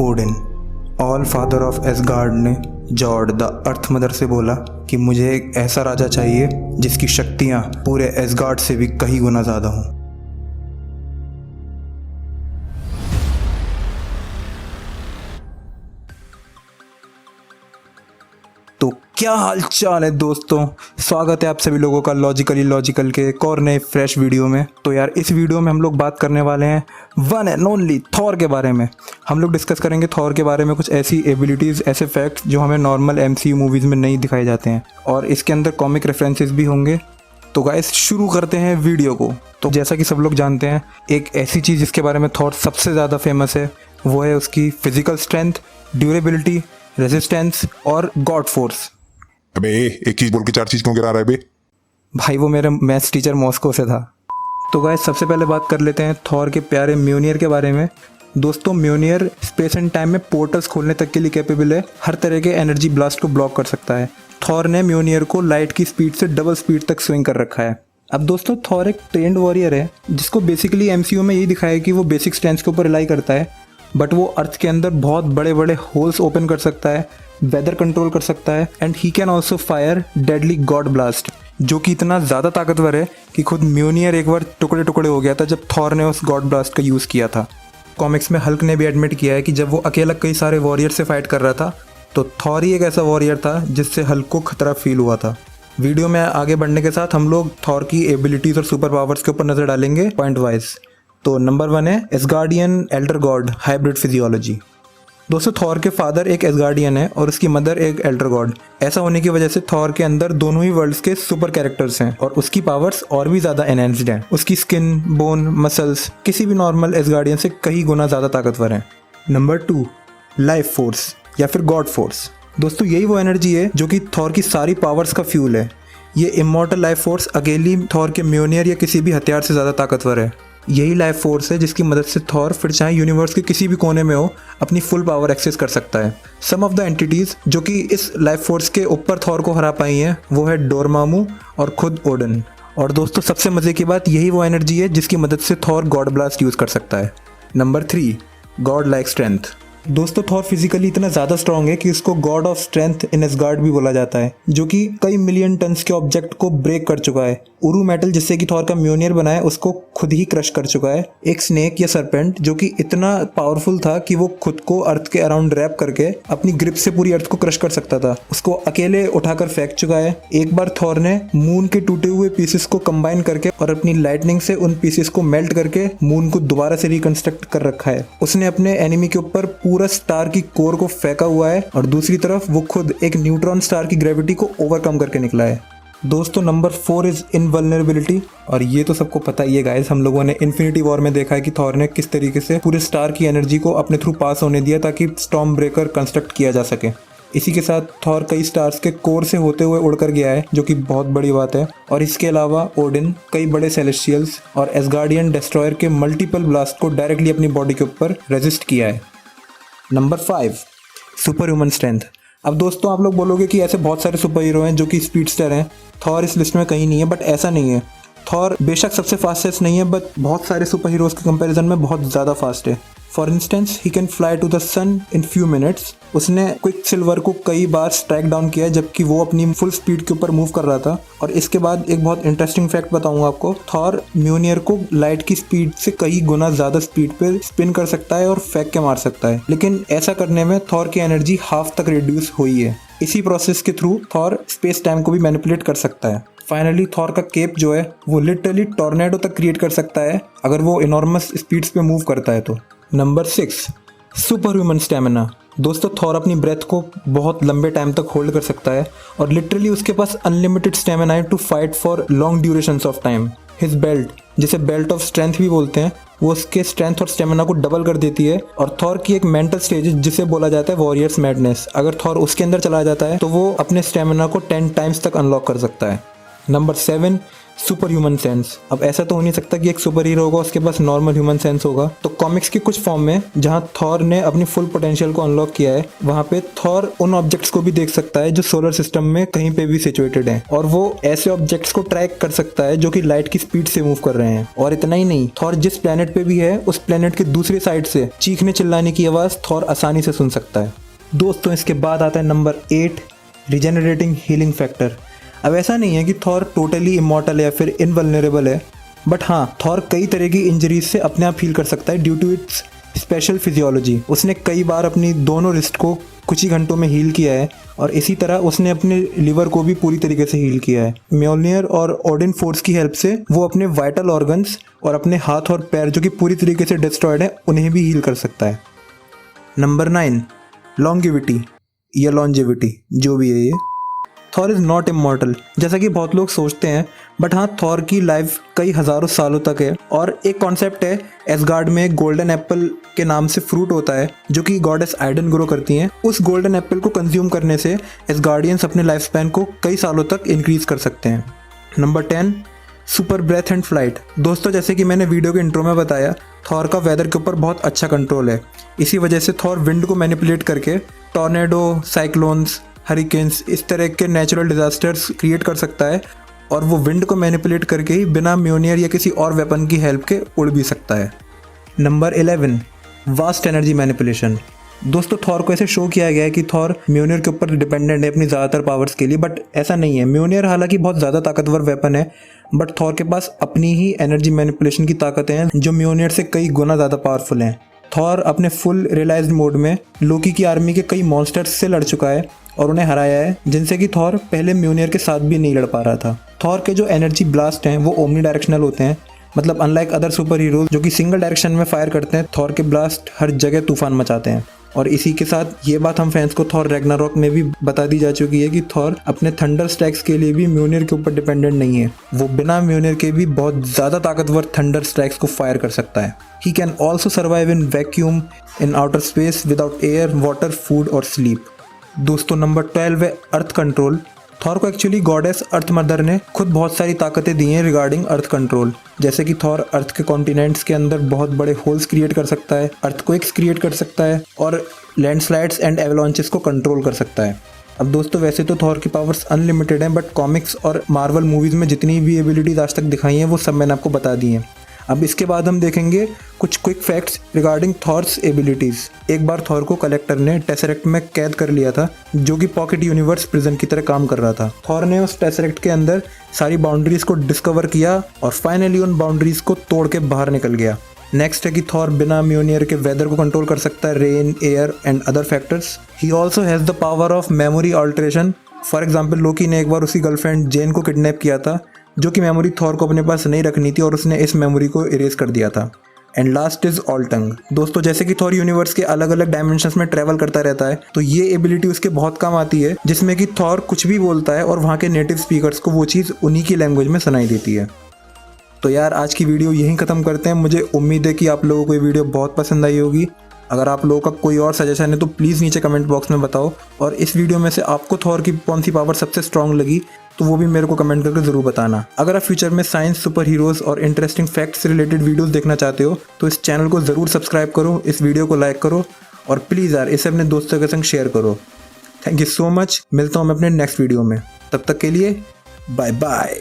Odin, all father of ash gourd ने जॉर्ड the earth mother से बोला कि मुझे एक ऐसा राजा चाहिए जिसकी शक्तियाँ पूरे एसगार्ड से भी कई गुना ज़्यादा हों। तो क्या हाल चाल है दोस्तों, स्वागत है आप सभी लोगों का लॉजिकल के एक और नए फ्रेश वीडियो में। तो यार इस वीडियो में हम लोग बात करने वाले हैं वन एंड ओनली थॉर के बारे में। हम लोग डिस्कस करेंगे थॉर के बारे में कुछ ऐसी एबिलिटीज़, ऐसे फैक्ट्स जो हमें नॉर्मल MCU मूवीज़ में नहीं दिखाए जाते हैं, और इसके अंदर कॉमिक रेफरेंसेस भी होंगे। तो गाइस शुरू करते हैं वीडियो को। तो जैसा कि सब लोग जानते हैं, एक ऐसी चीज़ जिसके बारे में थॉर सबसे ज़्यादा फेमस है वो है उसकी फिजिकल स्ट्रेंथ, ड्यूरेबिलिटी, रेजिस्टेंस और गॉड फोर्स। अबे एक चीज बोल के चार चीज क्यों गिरा रहा है बे? भाई वो मेरा मैथ्स टीचर मॉस्को से था। तो गाइस सबसे पहले बात कर लेते हैं थॉर के प्यारे म्योनियर के बारे में। दोस्तों म्योनियर स्पेस एंड टाइम में पोर्टल्स खोलने तक के लिए कैपेबल है, हर तरह के एनर्जी ब्लास्ट को ब्लॉक कर सकता है। थॉर ने म्योनियर को लाइट की स्पीड से डबल स्पीड तक स्विंग कर रखा है। अब दोस्तों थॉर एक ट्रेंड वॉरियर है जिसको बेसिकली MCU में यही दिखाया है कि वो बेसिक स्ट्रेंथ के ऊपर रिलाई करता है, बट वो अर्थ के अंदर बहुत बड़े बड़े होल्स ओपन कर सकता है, वेदर कंट्रोल कर सकता है, and he can also fire deadly God blast, जो कि इतना ज़्यादा ताकतवर है कि खुद म्योनियर एक बार टुकड़े टुकड़े हो गया था जब थॉर ने उस गॉड ब्लास्ट का यूज़ किया था। कॉमिक्स में हल्क ने भी एडमिट किया है कि जब वो अकेला कई सारे वॉरियर से फाइट कर रहा था तो थॉर ही एक ऐसा वॉरियर था जिससे हल्क को खतरा फील हुआ था। वीडियो में आगे बढ़ने के साथ हम लोग थॉर की एबिलिटीज़ और सुपर पावर्स के ऊपर नज़र डालेंगे पॉइंट वाइज। तो नंबर 1 है Asgardian Elder God hybrid physiology. दोस्तों थॉर के फादर एक एसगार्डियन है और उसकी मदर एक एल्डर गॉड। ऐसा होने की वजह से थॉर के अंदर दोनों ही वर्ल्ड्स के सुपर कैरेक्टर्स हैं और उसकी पावर्स और भी ज़्यादा एनहेंस्ड हैं। उसकी स्किन, बोन, मसल्स किसी भी नॉर्मल एसगार्डियन से कई गुना ज़्यादा ताकतवर हैं। नंबर 2 लाइफ फोर्स या फिर गॉड फोर्स। दोस्तों यही वो एनर्जी है जो कि थॉर की सारी पावर्स का फ्यूल है। ये इमॉर्टल लाइफ फोर्स अकेली थॉर के म्योनियर या किसी भी हथियार से ज़्यादा ताकतवर है। यही लाइफ फोर्स है जिसकी मदद से थॉर फिर चाहे यूनिवर्स के किसी भी कोने में हो अपनी फुल पावर एक्सेस कर सकता है। सम ऑफ द एंटिटीज़ जो कि इस लाइफ फोर्स के ऊपर थॉर को हरा पाई हैं वो है डोरमामू और खुद ओडिन। और दोस्तों सबसे मज़े की बात, यही वो एनर्जी है जिसकी मदद से थॉर गॉड ब्लास्ट यूज़ कर सकता है। Number 3 God like strength. दोस्तों थॉर फिजिकली इतना ज़्यादा स्ट्रॉन्ग है कि उसको God of strength in ash gourd भी बोला जाता है, जो कि कई मिलियन टन्स के ऑब्जेक्ट को ब्रेक कर चुका है। उरू मेटल जिससे कि थॉर का म्योनियर बना है उसको खुद ही क्रश कर चुका है। एक स्नेक या सरपेंट जो कि इतना पावरफुल था कि वो खुद को अर्थ के अराउंड रैप करके अपनी ग्रिप से पूरी अर्थ को क्रश कर सकता था, उसको अकेले उठाकर फेंक चुका है। एक बार थॉर ने मून के टूटे हुए पीसेस को कंबाइन करके और अपनी लाइटनिंग से उन पीसेस को मेल्ट करके मून को दोबारा से रिकंस्ट्रक्ट कर रखा है। उसने अपने एनिमी के ऊपर पूरा स्टार की कोर को फेंका हुआ है और दूसरी तरफ वो खुद एक न्यूट्रॉन स्टार की ग्रेविटी को ओवरकम करके निकला है। दोस्तों नंबर 4 इज इनवल्नरेबिलिटी। और ये तो सबको पता ही है गाइस, हम लोगों ने इन्फिनिटी वॉर में देखा है कि थॉर ने किस तरीके से पूरे स्टार की एनर्जी को अपने थ्रू पास होने दिया ताकि स्टॉर्म ब्रेकर कंस्ट्रक्ट किया जा सके। इसी के साथ थॉर कई स्टार्स के कोर से होते हुए उड़कर गया है, जो कि बहुत बड़ी बात है। और इसके अलावा ओडिन कई बड़े सेलेस्टियल्स और एसगार्डियन डिस्ट्रॉयर के मल्टीपल ब्लास्ट को डायरेक्टली अपनी बॉडी के ऊपर रेजिस्ट किया है। Number 5 super human strength. अब दोस्तों आप लोग बोलोगे कि ऐसे बहुत सारे सुपर हीरो हैं जो कि स्पीडस्टर हैं, थॉर इस लिस्ट में कहीं नहीं है, बट ऐसा नहीं है। थॉर बेशक सबसे फास्टेस्ट नहीं है, बट बहुत सारे सुपर हीरोज़ के कंपैरिजन में बहुत ज़्यादा फास्ट है। For instance he can fly to the sun in few minutes. उसने क्विक सिल्वर को कई बार स्ट्राइक डाउन किया जबकि वो अपनी फुल स्पीड के ऊपर मूव कर रहा था। और इसके बाद एक बहुत इंटरेस्टिंग फैक्ट बताऊंगा आपको, थॉर म्योनियर को लाइट की स्पीड से कई गुना ज़्यादा स्पीड पे स्पिन कर सकता है और फेंक के मार सकता है, लेकिन ऐसा करने में थॉर की एनर्जी हाफ तक रिड्यूस हुई है। इसी प्रोसेस के थ्रू थॉर स्पेस टाइम को भी मैनिपुलेट कर सकता है। फाइनली थॉर का केप जो है वो लिटरली टॉर्नेडो तक क्रिएट कर सकता है अगर वो इनॉर्मस स्पीड्स पे मूव करता है तो। Number 6 super human stamina. दोस्तों थॉर अपनी ब्रेथ को बहुत लंबे टाइम तक होल्ड कर सकता है और लिटरली उसके पास अनलिमिटेड स्टेमिना है to fight for long durations of time. His belt, जिसे बेल्ट ऑफ स्ट्रेंथ भी बोलते हैं, वो उसके स्ट्रेंथ और स्टेमिना को डबल कर देती है। और थॉर की एक मेंटल स्टेज जिसे बोला जाता है वॉरियर्स मैडनेस, अगर थॉर उसके अंदर चला जाता है तो वो अपने स्टेमिना को 10 टाइम्स तक अनलॉक कर सकता है। Number 7, super human sense. अब ऐसा तो हो नहीं सकता कि एक सुपर हीरो होगा उसके पास नॉर्मल ह्यूमन सेंस होगा, तो कॉमिक्स की कुछ फॉर्म में जहां थॉर ने अपनी फुल पोटेंशियल को अनलॉक किया है, वहां पे थॉर उन ऑब्जेक्ट्स को भी देख सकता है जो सोलर सिस्टम में कहीं पे भी सिचुएटेड हैं, और वो ऐसे ऑब्जेक्ट्स को ट्रैक कर सकता है जो कि लाइट की स्पीड से मूव कर रहे हैं। और इतना ही नहीं, थॉर जिस प्लेनेट पे भी है उस प्लेनेट के दूसरी साइड से चीखने चिल्लाने की आवाज थॉर आसानी से सुन सकता है। दोस्तों इसके बाद आता है नंबर 8, रिजेनरेटिंग हीलिंग फैक्टर। अब ऐसा नहीं है कि थॉर टोटली इमॉर्टल है या फिर इनवल्नरेबल है, बट हाँ, थॉर कई तरह की इंजरीज से अपने आप हील कर सकता है due to its special physiology. उसने कई बार अपनी दोनों रिस्ट को कुछ ही घंटों में हील किया है, और इसी तरह उसने अपने लिवर को भी पूरी तरीके से हील किया है। म्योल्नियर और ओडिन फोर्स की हेल्प से वो अपने वाइटल ऑर्गन्स और अपने हाथ और पैर जो कि पूरी तरीके से डिस्ट्रॉयड है उन्हें भी हील कर सकता है। नंबर 9, लॉन्गिविटी या लॉन्जेविटी, जो भी है ये। थॉर इज़ नॉट इमॉर्टल जैसा कि बहुत लोग सोचते हैं, बट हाँ, थॉर की लाइफ कई हज़ारों सालों तक है। और एक कॉन्सेप्ट है, एसगार्ड में एक गोल्डन एप्पल के नाम से फ्रूट होता है जो कि गॉडेस आइडन ग्रो करती हैं। उस गोल्डन एप्पल को कंज्यूम करने से एसगार्डियंस अपने लाइफ स्पैन को कई सालों तक इंक्रीज कर सकते हैं। Number 10, super breath and flight. दोस्तों जैसे कि मैंने वीडियो के इंट्रो में बताया, थॉर का वेदर के ऊपर बहुत अच्छा कंट्रोल है। इसी वजह से थॉर विंड को मैनिपुलेट करके टॉर्नेडो, साइक्लोन्स, हरिकेन्स, इस तरह के नेचुरल डिजास्टर्स क्रिएट कर सकता है, और वो विंड को मैनिपुलेट करके ही बिना म्योनियर या किसी और वेपन की हेल्प के उड़ भी सकता है। Number 11, vast energy manipulation. दोस्तों थॉर को ऐसे शो किया गया है कि थॉर म्योनियर के ऊपर डिपेंडेंट है अपनी ज़्यादातर पावर्स के लिए, बट ऐसा नहीं है। म्योनियर हालांकि बहुत ज़्यादा ताकतवर वेपन है, बट थॉर के पास अपनी ही एनर्जी मैनिपुलेशन की ताकतें हैं जो म्योनियर से कई गुना ज़्यादा पावरफुल हैं। थॉर अपने फुल रियलाइज्ड मोड में लोकी की आर्मी के कई मॉन्स्टर्स से लड़ चुका है और उन्हें हराया है, जिनसे कि थॉर पहले म्योनियर के साथ भी नहीं लड़ पा रहा था। थॉर के जो एनर्जी ब्लास्ट हैं वो ओमनी डायरेक्शनल होते हैं, मतलब अनलाइक अदर सुपर हीरोज जो कि सिंगल डायरेक्शन में फायर करते हैं, थॉर के ब्लास्ट हर जगह तूफान मचाते हैं। और इसी के साथ ये बात हम फैंस को थॉर रैग्नारॉक में भी बता दी जा चुकी है कि थॉर अपने थंडर स्ट्राइक्स के लिए भी म्योनियर के ऊपर डिपेंडेंट नहीं है। वो बिना म्योनियर के भी बहुत ज़्यादा ताकतवर थंडर स्ट्राइक्स को फायर कर सकता है। He can also survive in vacuum in outer space without air, water, food और स्लीप। दोस्तों नंबर 12 है अर्थ कंट्रोल। थॉर को एक्चुअली गॉडेस अर्थ मदर ने खुद बहुत सारी ताकतें दी हैं रिगार्डिंग अर्थ कंट्रोल, जैसे कि थॉर अर्थ के कॉन्टिनेंट्स के अंदर बहुत बड़े होल्स क्रिएट कर सकता है, अर्थक्वेक्स क्रिएट कर सकता है, और लैंडस्लाइड्स एंड एवलांचेस को कंट्रोल कर सकता है। अब दोस्तों वैसे तो थॉर की पावर्स अनलिमिटेड हैं, बट कॉमिक्स और मार्वल मूवीज़ में जितनी भी एबिलिटीज़ आज तक दिखाई हैं वो सब मैंने आपको बता दी हैं। अब इसके बाद हम देखेंगे कुछ क्विक फैक्ट्स रिगार्डिंग थॉर्स एबिलिटीज़। एक बार थॉर को कलेक्टर ने टेसरेक्ट में कैद कर लिया था, जो कि पॉकेट यूनिवर्स प्रिजन की तरह काम कर रहा था। थॉर ने उस टेसरेक्ट के अंदर सारी बाउंड्रीज को डिस्कवर किया और फाइनली उन बाउंड्रीज को तोड़ के बाहर निकल गया। नेक्स्ट है कि थॉर बिना म्योनियर के वेदर को कंट्रोल कर सकता है, rain, air and other factors. He also has the power of memory alteration. For example Loki ने एक बार उसकी गर्लफ्रेंड जेन को किडनैप किया था, जो कि मेमोरी थॉर को अपने पास नहीं रखनी थी, और उसने इस मेमोरी को इरेज कर दिया था। एंड लास्ट इज ऑल टंग। दोस्तों जैसे कि थॉर यूनिवर्स के अलग अलग डायमेंशंस में ट्रैवल करता रहता है, तो ये एबिलिटी उसके बहुत काम आती है, जिसमें कि थॉर कुछ भी बोलता है और वहाँ के नेटिव स्पीकर्स को वो चीज़ उन्हीं की लैंग्वेज में सुनाई देती है। तो यार आज की वीडियो यहीं ख़त्म करते हैं। मुझे उम्मीद है कि आप लोगों को ये वीडियो बहुत पसंद आई होगी। अगर आप लोगों का कोई और सजेशन है तो प्लीज़ नीचे कमेंट बॉक्स में बताओ, और इस वीडियो में से आपको थॉर की कौन सी पावर सबसे स्ट्रांग लगी तो वो भी मेरे को कमेंट करके ज़रूर बताना। अगर आप फ्यूचर में साइंस, सुपर हीरोज़ और इंटरेस्टिंग फैक्ट्स से रिलेटेड वीडियोस देखना चाहते हो तो इस चैनल को ज़रूर सब्सक्राइब करो, इस वीडियो को लाइक करो, और प्लीज़ यार इसे अपने दोस्तों के संग शेयर करो। Thank you so much. मिलता हूँ मैं अपने नेक्स्ट वीडियो में, तब तक के लिए बाय बाय।